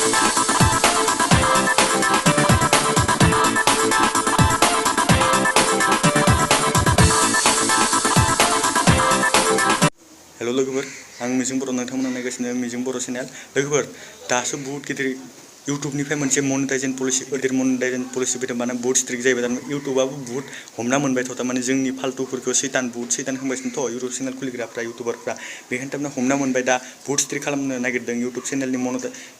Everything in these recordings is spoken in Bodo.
हेल' लोगोफोर, आं मिजिं बर' नोंथांमोना नायगासिनो मिजिं बर' चेनेल। लोगोफोर, दासो बहुत गिदिर इउटुबनिफ्राय मोनसे मनेटाइजेशन पलिसि गिदिर मनेटाइजेशन पलिसि फैदों, माने बहुत स्ट्रिक्ट जाहैबाय। थारमाने इउटुबाबो बहुत हमना मोनबायथ', तारमाने जोंनि फाल्तुफोरखौ बहुत सैतान खालामगासिनोथ' इउटुब चेनेल खुलिग्राफ्रा इउटुबारफ्रा। बेखायनो तारमाने हमना मोनबाय, दा बहुत स्ट्रिक्ट खालामनो नागिरदों इउटुब चेनेलनि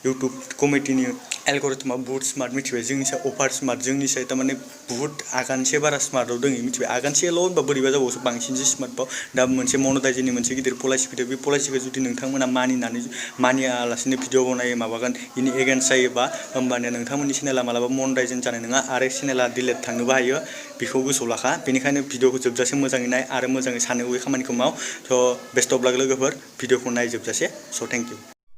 इउटुब कमिटिनि एलगरिथमा बहुत स्मार्ट, मिथिबाय? जोंनि साय अभार स्मार्ट, जोंनि साय तारमाने बहुत आगानसे बारा स्मार्टआव दङ, मिथिबाय? आगानसेल' होनबा बोरैबा जाबावसो, बांसिनसो स्मार्टबाव। दा मोनसे मनेटाइजेशननि मोनसे गिदिर पलिसि फैदों। बे पलिसिखौ जुदि नोंथांमोना मानियालासिनो भिडिअ बनायो, माबागोन, इनि एगेन्स्ट जायोबा, होमबानिया नोंथांमोननि चेनेला मालाबा मनेटाइजेशन जानाय नङा आरो चेनेला डिलीट थांनोबो हायो। बेखौ गोसोआव लाखा। बेनिखायनो भिडिअखौ जोबजासे मोजाङै नाय आरो मोजाङै सानै हयै खामानिखौ माव। थ' बेस्ट अफ लाक लोगोफोर, भिडिअखौ नायजोबजासे। स' थेंक इउ।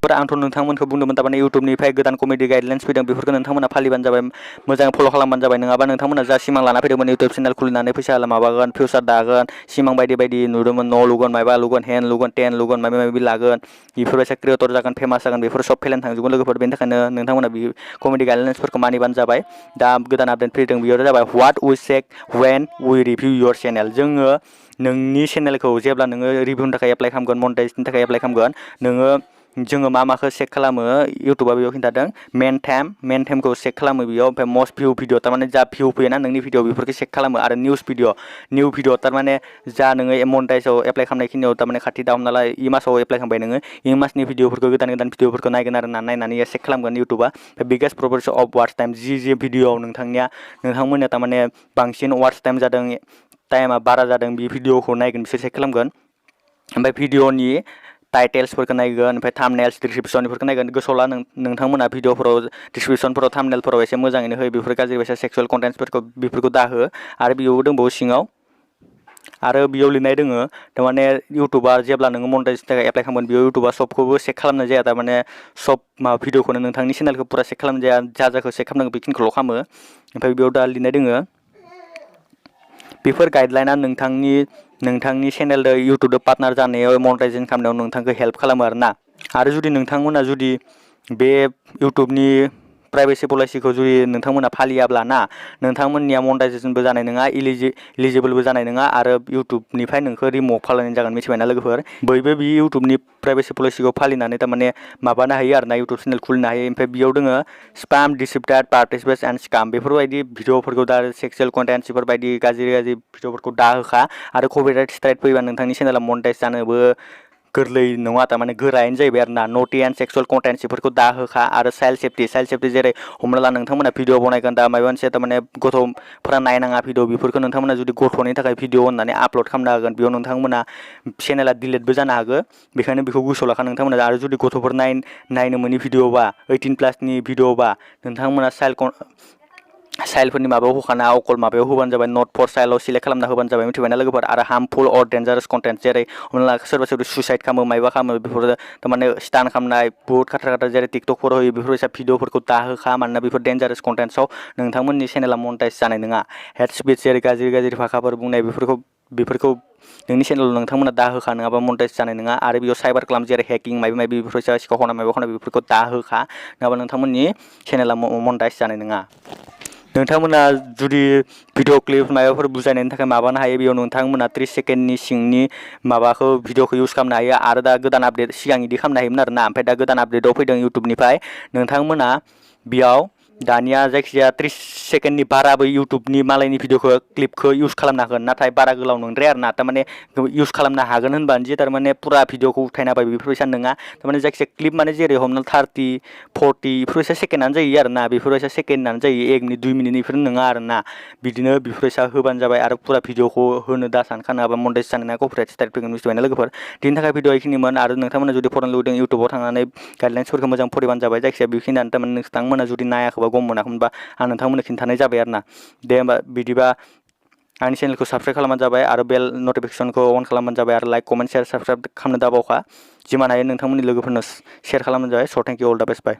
आंथ' नोंथांमोनखौ बुंदोंमोन, तारमाने इउटुबनिफ्राय गोदान कमेडि गाइडलाइन्स फैदों, बेफोरखौ नोंथांमोना फालिबानो जाबाय, मोजाङै फल' खालामबानो जाबाय। नङाबा नोंथांमोना जा सिमां लाना फैदोंमोन इउटुब चेनेल खुलिनानै फैसा माबागोन, फिउचार दागोन, सिमां बायदि बायदि नुदोंमोन, न' लुगोन, माबा लुगोन, हेन लुगोन, टेन लुगोन, माबा माबि लागोन, बेफोरबायसा क्रिएटर जागोन, फेमास जागोन, बेफोर सब फेलें थांजोबगोन लोगोफोर। बेनि थाखायनो नोंथांमोना बे कमेडि गाइडलाइन्सफोरखौ मानिबानो जाबाय। दा गोदान आपडेट फैदों, बेयो जाबाय what we check when we review your channel. जोङो नोंनि चेनेलखौ जेब्ला नोङो रिभिउनि थाखाय एप्लाइ खालामगोन, मनेटाइजेशननि थाखाय एप्लाइ खालामगोन, जोङो माखौ चेक खालामो, इउटुबा बेयाव खिन्थादों मेन टाइमखौ चेक खालामो बेयाव, ओमफ्राय मस्ट भिउ भिडिअ, तारमाने जा भिउ फैयोना नोंनि भिडिअ, बेफोरखौ चेक खालामो। आरो निउ भिडिअ तारमाने जा नोङो मनेटाइजआव एप्लाइ खालामनायखिनियाव, तारमाने खाथि दा हमना ला इ मासाव एप्लाइ खालामबाय नोङो, इ मासनि भिडिअफोरखौ गोदान भिडिअफोरखौ नायगोन आरो ना, नायनानै चेक खालामगोन इउटुबा। Biggest property of watch time, जि भिडिअआव नोंथांमोननिया तारमाने बांसिन वाच टाइम जादों, टाइमा बारा जादों, बे भिडिअखौ नायगोन, बिसोर चेक खालामगोन। ओमफ्राय भिडिअनि टाइटेल्सफोरखौ नायगोन, ओमफ्राय थाम्बनेल्स, डिसक्रिप्शनफोरखौ नायगोन। गोसोआव ला नोंथांमोना भिडिअफोराव डिसक्रिप्शनफोराव, थाम्बनेलफोराव एसे मोजाङैनो होयो, बेफोर गाज्रि बायसा सेक्सुवेल कन्टेन्टसफोरखौ बेफोरखौ दाहो। आरो बेयावबो दंबावो सिङाव, आरो बेयाव लिरनाय दोङो, तारमाने इउटुबा जेब्ला नोङो मनेटाइजेशननि थाखाय एप्लाइ खालामगोन, बेयाव इउटुबा सबखौबो चेक खालामनाय जाया, तारमाने सब भिडिअखौनो नोंथांनि चेनेलखौ पुरा चेक खालामनाय जाया, जाखौ चेक खालामनांगौ बेखिनिखौल' खालामो। ओमफ्राय बेयाव दा लिरनाय दोङो, बेफोर गाइडलाइना नोंथांनि चेनेलजों इउटुबजों पार्टनार जानायाव, मनेटाइजेशन खालामनायाव नोंथांखौ हेल्प खालामो आरो ना। आरो जुदि नोंथांमोना बे इउटुबनि प्राइभेसि पलिसिखौ जुदि नोंथांमोना फालियाब्ला ना, नोंथांमोननिया मनेटाइजेशनबो जानाय नङा, इलिजिबोलबो जानाय नङा, आरो इउटुबनिफ्राय नोंखौ रिमुभ खालामनाय जागोन, मिथिबायना लोगोफोर? बयबो बे इउटुबनि प्राइभेसि पलिसिखौ फालिनानै तारमाने माबानो हायो आरो ना, इउटुब चेनेल खुलिनो हायो। ओमफ्राय बेयाव दोङो स्पाम, डिसिप्टेड, पार्टिसिपेट्स एन्ड स्काम, बेफोरबायदि भिडिअफोरखौ दा सेक्सुवेल कन्टेन्ट, बेफोरबायदि गाज्रि भिडिअफोरखौ दा होखा। आरो कपिराइट स्ट्राइक फैबा नोंथांनि चेनेला मनेटाइज जानोबो गोरलै नङा, तारमाने गोरायैनो जाहैबाय आरो ना। नटी एन्ड सेक्सुवेल कन्टेन्ट बेफोरखौ दा होखा। आरो चाइल्ड सेफ्टि जेरै हमना ला नोंथांमोना भिडिअ बनायगोन, दा माबा मोनसे तारमाने गथ'फोरा नायनाङा भिडिअ, बेफोरखौ नोंथांमोना जुदि गथ'नि थाखाय भिडिअ होननानै आपल'ड खालामनो हागोन, बेयाव नोंथांमोना चेनेला डिलीटबो जानो हागौ। बेखायनो बेखौ गोसोआव लाखा नोंथांमोना। आरो जुदि गथ'फोर नायनो मोनि भिडिअबा, 18+ भिडिअबा, नोंथांमोना चाइल्डफोरनि माबायाव होखाना, अकल माबायाव होबानो जाबाय, नट फर चाइल्डआव सिलेक्ट खालामना होबानो जाबाय, मिथिबायना लोगोफोर? आरो हार्मफुल अर डेन्जारास कन्टेन्ट, जेरै हमना ला सोरबा सुइसाइड खालामो, माबा खालामो, बेफोर तारमाने स्टान खालामनाय, बहुत खाथ्रा जेरै टिकटकफोर होयो, बेफोरबायसा भिडिअफोरखौ दा होखा। मानोना बेफोर डेन्जारास कन्टेन्टआव नोंथांमोननि चेनेला मनेटाइज जानाय नङा। हेड स्पिच, जेरै गाज्रि भाषाफोर बुंनाय, बेफोरखौ नोंनि चेनेलाव नोंथांमोना दा होखा, नङाबा मनेटाइज जानाय नङा। आरो बेयाव साइबार क्राइम, जेरै हेकिं, माबा बेफोरबायसा सिखाव खावनाय, माबा खावनाय, बेफोरखौ दा होखा, नङाबा नोंथांमोननि चेनेला मनेटाइज जानाय नङा। नोंथांमोना जुदि भिडिअ क्लिप माबाफोर बुजायनायनि थाखाय माबानो हायो, बेयाव नोंथांमोना 30 सेकेन्डनि सिंनि माबाखौ भिडिअखौ इउज खालामनो हायो। आरो दा गोदान आपडेट, सिगां इदि खालामनो हायोमोन आरो ना, ओमफ्राय दा गोदान आपडेटआव फैदों इउटुबनिफ्राय, नोंथांमोना बेयाव दानिया जायखिजाया 30 सेकेन्डनि बाराबो इउटुबनि मालायनि भिडिअखौ क्लिपखौ इउज खालामनो हागोन, नाथाय बारा गोलाव नंद्राया आरो ना। तारमाने इउज खालामनो हागोन होनबानो जे तारमाने पुरा भिडिअखौ उथायना होबाय बेफोरबायसा नङा। तारमाने जायखिजाया क्लिप, माने जेरै हमना 30, 40 बेफोरबायसा सेकेन्डआनो जायो आरो ना, बेफोरबायसा सेकेन्डआनो जायो, 1 मिनिट 2 मिनिट बेफोर नङा आरो ना। बिदिनो बेफोरबायसा होबानो जाबाय। आरो पुरा भिडिअखौ होनो दा सानखा, नङाबा मनेटाइज जानाय नङा, कपिराइट स्ट्राइक फैगोन, मिथिबायना लोगोफोर? दिनैनि थाखाय भिडिअ बेखिनिमोन। आरो नोंथांमोना जुदि फरायनो लुगैदों, इउटुबाव थांनानै गाइडलाइन्सफोरखौ मोजां फरायबानो जाबाय। जायखिजाया बेखिनियानो, तारमाने नोंथांमोना जुदि नायाखैबा, गम मोनाखैमोनबा, आं नोंथांमोननो खिन्थानाय जाबाय आरो ना। दे होमबा बिदिबा आंनि चेनेलखौ साबस्क्राइब खालामबानो जाबाय, आरो बेल नटिफिकेसनखौ अन खालामबानो जाबाय, आरो लाइक, कमेन्ट, शेयार, साबस्क्राइब खालामनो दाबावखा। जिमान हायो नोंथांमोननि लोगोफोरनो शेयार खालामबानो जाबाय। स' थेंक इउ, अल दा बेस्ट, बाय।